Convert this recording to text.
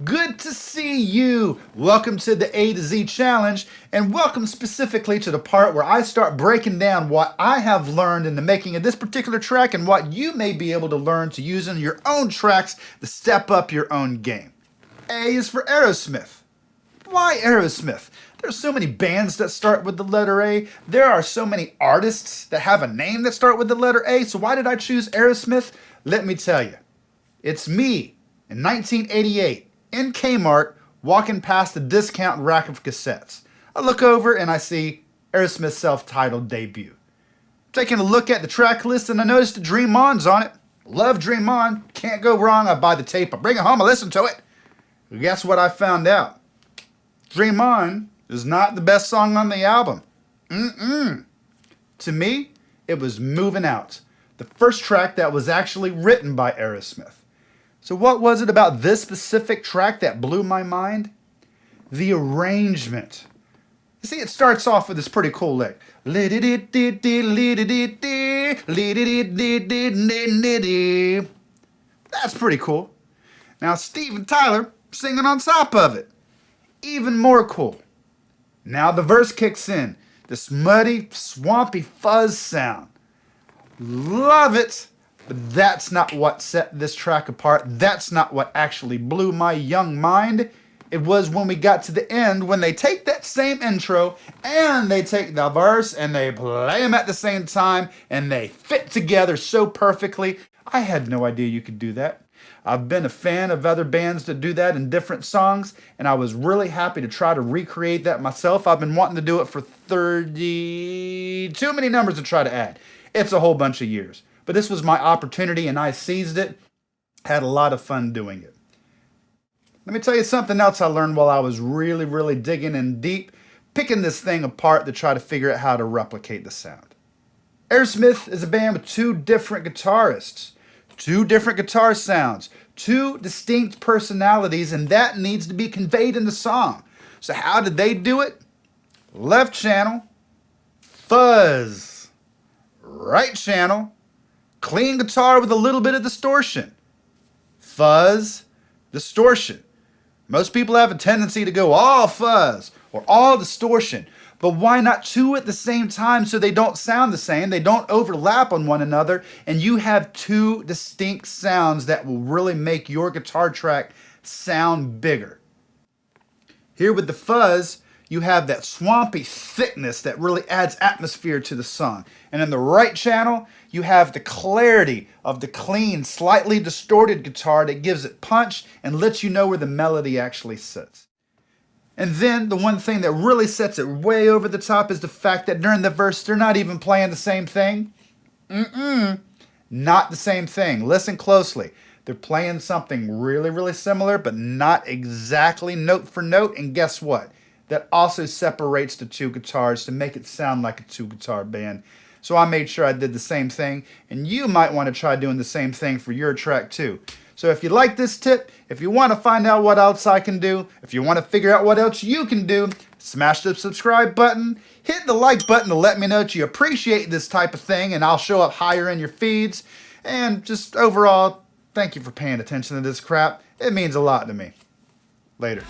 Good to see you. Welcome to the A to Z challenge, and welcome specifically to the part where I start breaking down what I have learned in the making of this particular track and what you may be able to learn to use in your own tracks to step up your own game. A is for Aerosmith. Why Aerosmith? There's so many bands that start with the letter A. There are so many artists that have a name that start with the letter A. So why did I choose Aerosmith? Let me tell you. It's me in 1988 in Kmart walking past the discount rack of cassettes. I look over and I see Aerosmith's self-titled debut. Taking a look at the track list and I noticed the Dream On's on it. Love Dream On. Can't go wrong. I buy the tape. I bring it home. I listen to it. Guess what I found out? Dream On is not the best song on the album. To me, it was Movin Out, the first track that was actually written by Aerosmith. So what was it about this specific track that blew my mind? The arrangement. You see, it starts off with this pretty cool lick. That's pretty cool. Now Steve Tyler singing on top of it. Even more cool. Now the verse kicks in. This muddy, swampy fuzz sound. Love it. But that's not what set this track apart. That's not what actually blew my young mind. It was when we got to the end, when they take that same intro and they take the verse and they play them at the same time and they fit together so perfectly. I had no idea you could do that. I've been a fan of other bands that do that in different songs, and I was really happy to try to recreate that myself. I've been wanting to do it for 30, too many numbers to try to add. It's a whole bunch of years. But this was my opportunity, and I seized it. Had a lot of fun doing it. Let me tell you something else I learned while I was really digging in deep, picking this thing apart to try to figure out how to replicate the sound. Aerosmith is a band with two different guitarists, two different guitar sounds, two distinct personalities, and that needs to be conveyed in the song. So how did they do it? Left channel, fuzz. Right channel, clean guitar with a little bit of distortion. Fuzz, distortion. Most people have a tendency to go all fuzz or all distortion, but why not two at the same time so they don't sound the same, they don't overlap on one another, and you have two distinct sounds that will really make your guitar track sound bigger. Here with the fuzz, you have that swampy thickness that really adds atmosphere to the song. And in the right channel, you have the clarity of the clean, slightly distorted guitar that gives it punch and lets you know where the melody actually sits. And then the one thing that really sets it way over the top is the fact that during the verse, they're not even playing the same thing. Not the same thing. Listen closely. They're playing something really similar, but not exactly note for note. And guess what? That also separates the two guitars to make it sound like a two-guitar band. So I made sure I did the same thing, and you might want to try doing the same thing for your track too. So if you like this tip, if you want to find out what else I can do, if you want to figure out what else you can do, smash the subscribe button, hit the like button to let me know that you appreciate this type of thing, and I'll show up higher in your feeds. And just overall, thank you for paying attention to this crap. It means a lot to me. Later.